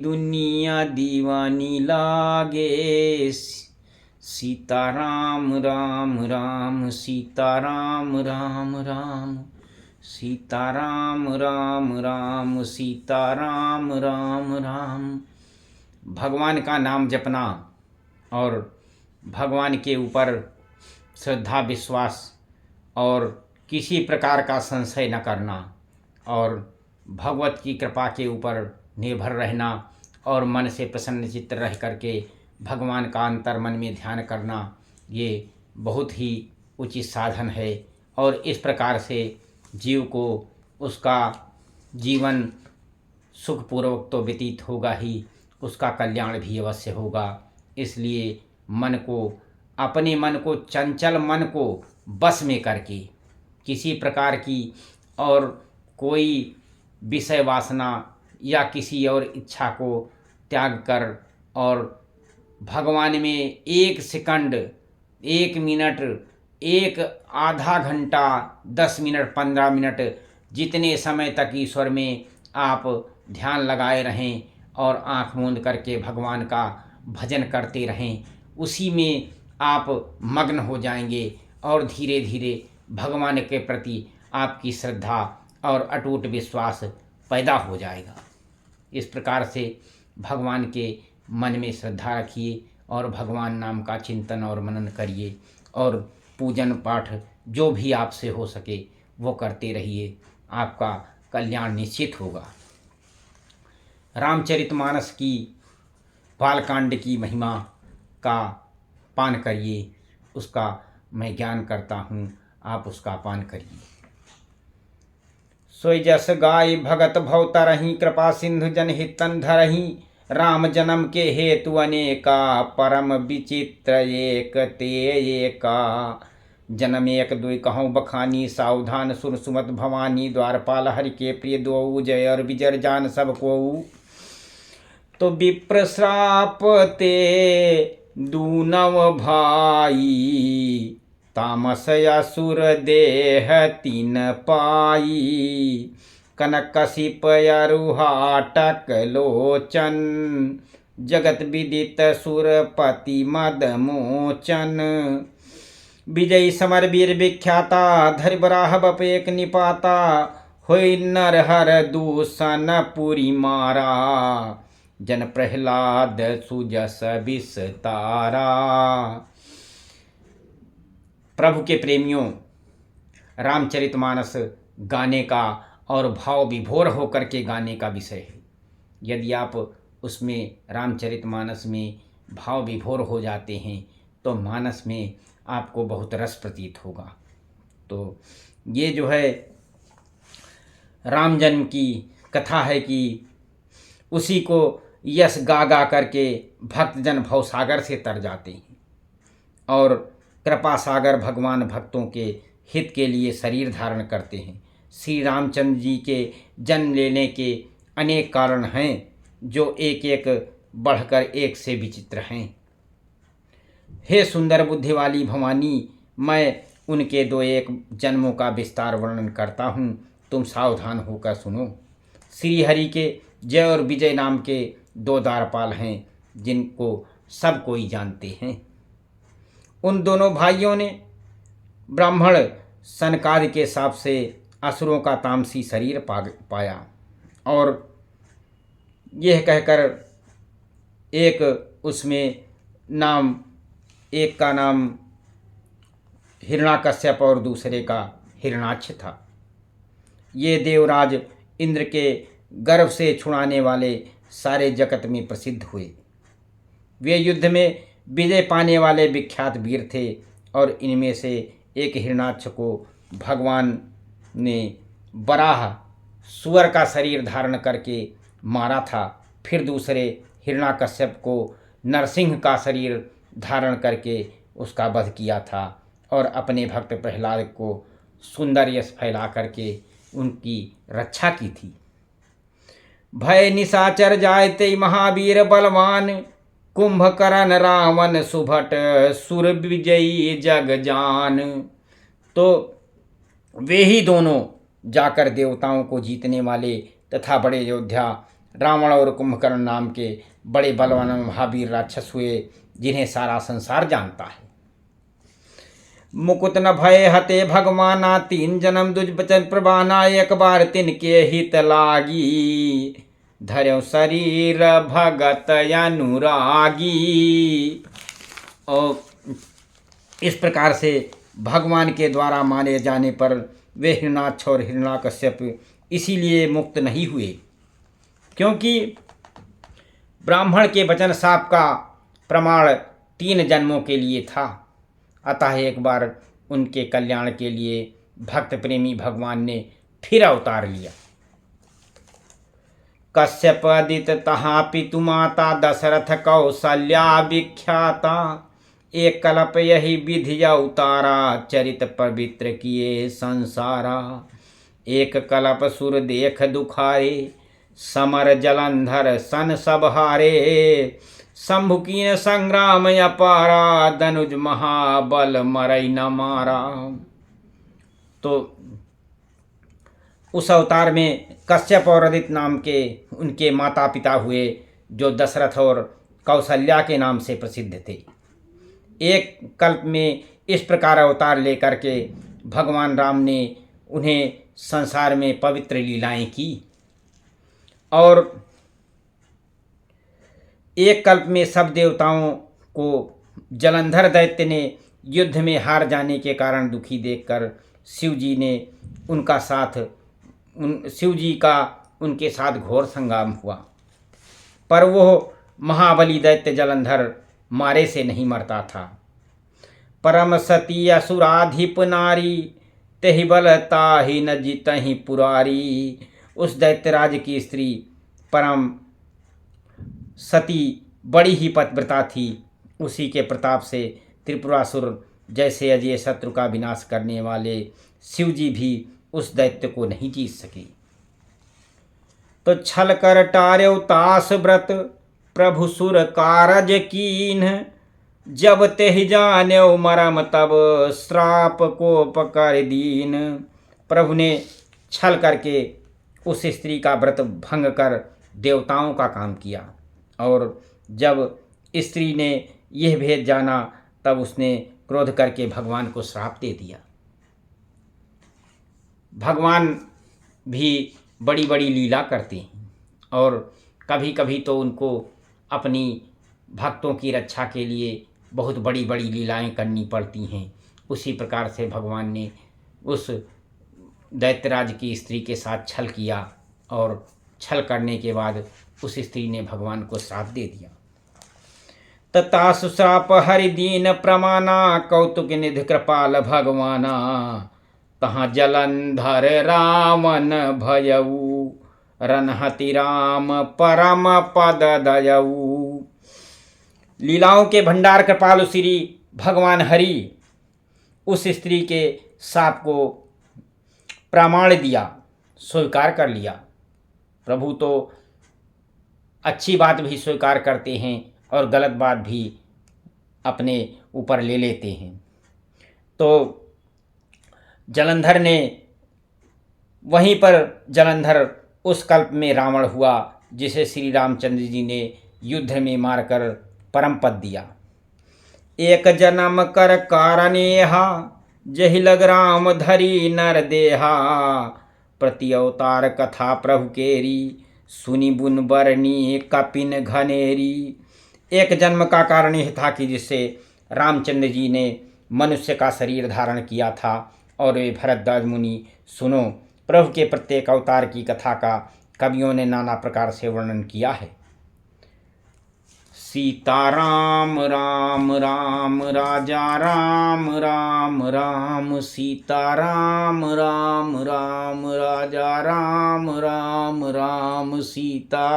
दुनिया दीवानी लागे। सीताराम राम राम सीताराम राम राम सीताराम राम राम सीताराम राम राम। भगवान का नाम जपना और भगवान के ऊपर श्रद्धा विश्वास और किसी प्रकार का संशय न करना और भगवत की कृपा के ऊपर निर्भर रहना और मन से प्रसन्न चित्त रह करके भगवान का अंतर मन में ध्यान करना, ये बहुत ही उचित साधन है। और इस प्रकार से जीव को उसका जीवन सुखपूर्वक तो व्यतीत होगा ही, उसका कल्याण भी अवश्य होगा। इसलिए मन को, अपने मन को, चंचल मन को बस में करके किसी प्रकार की और कोई विषय वासना या किसी और इच्छा को त्याग कर और भगवान में 1 सेकंड, 1 मिनट, एक आधा घंटा, 10 मिनट, 15 मिनट, जितने समय तक ईश्वर में आप ध्यान लगाए रहें और आँख मूंद करके भगवान का भजन करते रहें, उसी में आप मग्न हो जाएंगे और धीरे धीरे भगवान के प्रति आपकी श्रद्धा और अटूट विश्वास पैदा हो जाएगा। इस प्रकार से भगवान के मन में श्रद्धा रखिए और भगवान नाम का चिंतन और मनन करिए और पूजन पाठ जो भी आपसे हो सके वो करते रहिए, आपका कल्याण निश्चित होगा। रामचरितमानस की बालकांड की महिमा का पान करिए, उसका मैं ज्ञान करता हूँ, आप उसका पान करिए। सोई जस गाय भगत भव तरही, कृपा सिंधु जनहितन धरही। राम जन्म के हेतु अनेका, परम विचित्र एक ते एका। जन्म 1 2 कहूँ बखानी, सावधान सुन सुमत भवानी। द्वारपाल हरि के प्रिय दो, जय और विजय जान सब को। तो विप्र श्राप ते दूनव भाई, तामस असुर देह 3 पाई। कनक कशिप अरुहाटक लोचन, जगत विदित सुरपति मद मोचन। विजयी समर वीर विख्याता, धरि बराह बपेक निपाता। होई नरहर दूषण पुरी मारा, जन प्रहलाद सुजस विस्तारा। प्रभु के प्रेमियों, रामचरितमानस गाने का और भाव विभोर होकर के गाने का विषय है। यदि आप उसमें रामचरितमानस में भाव विभोर हो जाते हैं तो मानस में आपको बहुत रस प्रतीत होगा। तो ये जो है राम जन्म की कथा है कि उसी को यश गा गा करके भक्तजन भवसागर से तर जाते हैं और कृपा सागर भगवान भक्तों के हित के लिए शरीर धारण करते हैं। श्री रामचंद्र जी के जन्म लेने के अनेक कारण हैं जो एक एक बढ़कर एक से विचित्र हैं। हे सुंदर बुद्धि वाली भवानी, मैं उनके 2-1 जन्मों का विस्तार वर्णन करता हूँ, तुम सावधान होकर सुनो। श्री हरि के जय और विजय नाम के 2 द्वारपाल हैं जिनको सब कोई जानते हैं। उन दोनों भाइयों ने ब्राह्मण सनकादि के हिसाब से असुरों का तामसी शरीर पाया और यह कहकर एक उसमें नाम, एक का नाम हिरणाकश्यप और दूसरे का हिरणाक्ष था। ये देवराज इंद्र के गर्भ से छुड़ाने वाले सारे जगत में प्रसिद्ध हुए। वे युद्ध में विजय पाने वाले विख्यात वीर थे और इनमें से एक हिरणाक्ष को भगवान ने बराह सुअर का शरीर धारण करके मारा था। फिर दूसरे हिरणाकश्यप को नरसिंह का शरीर धारण करके उसका वध किया था और अपने भक्त प्रहलाद को सुंदर यश फैला करके उनकी रक्षा की थी। भय निशाचर जायते महावीर बलवान, कुंभकर्ण रावण सुभट सुर विजयी जग जान। तो वे ही दोनों जाकर देवताओं को जीतने वाले तथा बड़े योद्धा रावण और कुंभकर्ण नाम के बड़े बलवान महावीर राक्षस हुए, जिन्हें सारा संसार जानता है। मुकुट न भय हते भगवाना, 3 जन्म दुज बचन प्रबाना, एक बार तिनके हित लागी, धर्यो शरीर भगत अनुरागी। और इस प्रकार से भगवान के द्वारा माने जाने पर वे हिरण्याक्ष और हिरण्याकश्यप इसीलिए मुक्त नहीं हुए, क्योंकि ब्राह्मण के वचन शाप का प्रमाण 3 जन्मों के लिए था। अतः एक बार उनके कल्याण के लिए भक्त प्रेमी भगवान ने फिर अवतार लिया। कश्यप अदित तहा पितु माता, दशरथ कौशल्या विख्याता, एक कल्प यही विधि अवतारा, चरित पवित्र किए संसारा। एक कल्प सुर देख दुखारे, समर जलंधर सन सब हारे, शंभु कीन संग्राम अपारा, धनुज महाबल मरई न मारा। तो उस अवतार में कश्यप और अदित नाम के उनके माता पिता हुए, जो दशरथ और कौशल्या के नाम से प्रसिद्ध थे। एक कल्प में इस प्रकार अवतार लेकर के भगवान राम ने उन्हें संसार में पवित्र लीलाएं की, और एक कल्प में सब देवताओं को जलंधर दैत्य ने युद्ध में हार जाने के कारण दुखी देखकर शिव जी का उनके साथ घोर संग्राम हुआ। पर वो महाबली दैत्य जलंधर मारे से नहीं मरता था। परम सती असुराधिप नारी, तेहि बलता ही न जीतहि पुरारी। उस दैत्यराज की स्त्री परम सती बड़ी ही पतिव्रता थी। उसी के प्रताप से त्रिपुरासुर जैसे अजय शत्रु का विनाश करने वाले शिव जी भी उस दैत्य को नहीं जीत सके। तो छल कर टार्यो तास व्रत, प्रभु सुर कारज कीन, जब तेहि जान्यो मरम तब श्राप को पकर दीन। प्रभु ने छल करके उस स्त्री का व्रत भंग कर देवताओं का काम किया, और जब स्त्री ने यह भेद जाना तब उसने क्रोध करके भगवान को श्राप दे दिया। भगवान भी बड़ी बड़ी लीला करते हैं, और कभी कभी तो उनको अपनी भक्तों की रक्षा के लिए बहुत बड़ी बड़ी लीलाएं करनी पड़ती हैं। उसी प्रकार से भगवान ने उस दैत्यराज की स्त्री के साथ छल किया, और छल करने के बाद उस स्त्री ने भगवान को श्राप दे दिया। तथा सुश्राप हरि दीन प्रमाना, कौतुक निधि कृपाल भगवाना, तहाँ जलंधर रावण भयऊ, रनहति राम परम पद दयऊ। लीलाओं के भंडार कृपालु श्री भगवान हरि उस स्त्री के शाप को प्रमाण दिया, स्वीकार कर लिया। प्रभु तो अच्छी बात भी स्वीकार करते हैं और गलत बात भी अपने ऊपर ले लेते हैं। तो जलंधर ने वहीं पर जलंधर उस कल्प में रावण हुआ, जिसे श्री रामचंद्र जी ने युद्ध में मारकर परम पद दिया। एक जन्म कर कारणेहा, जहि लग राम धरी नर देहा, प्रति अवतार कथा प्रभु केरी, सुनी बुन बरनी कपिन घनेरी। एक जन्म का कारण यह था कि जिससे रामचंद्र जी ने मनुष्य का शरीर धारण किया था, और वे भरद्वाज मुनि सुनो, प्रभु के प्रत्येक अवतार की कथा का कवियों ने नाना प्रकार से वर्णन किया है। सीताराम राम राम राजा राम राम राम, सीताराम राम राम राजा राम राम राम, सीता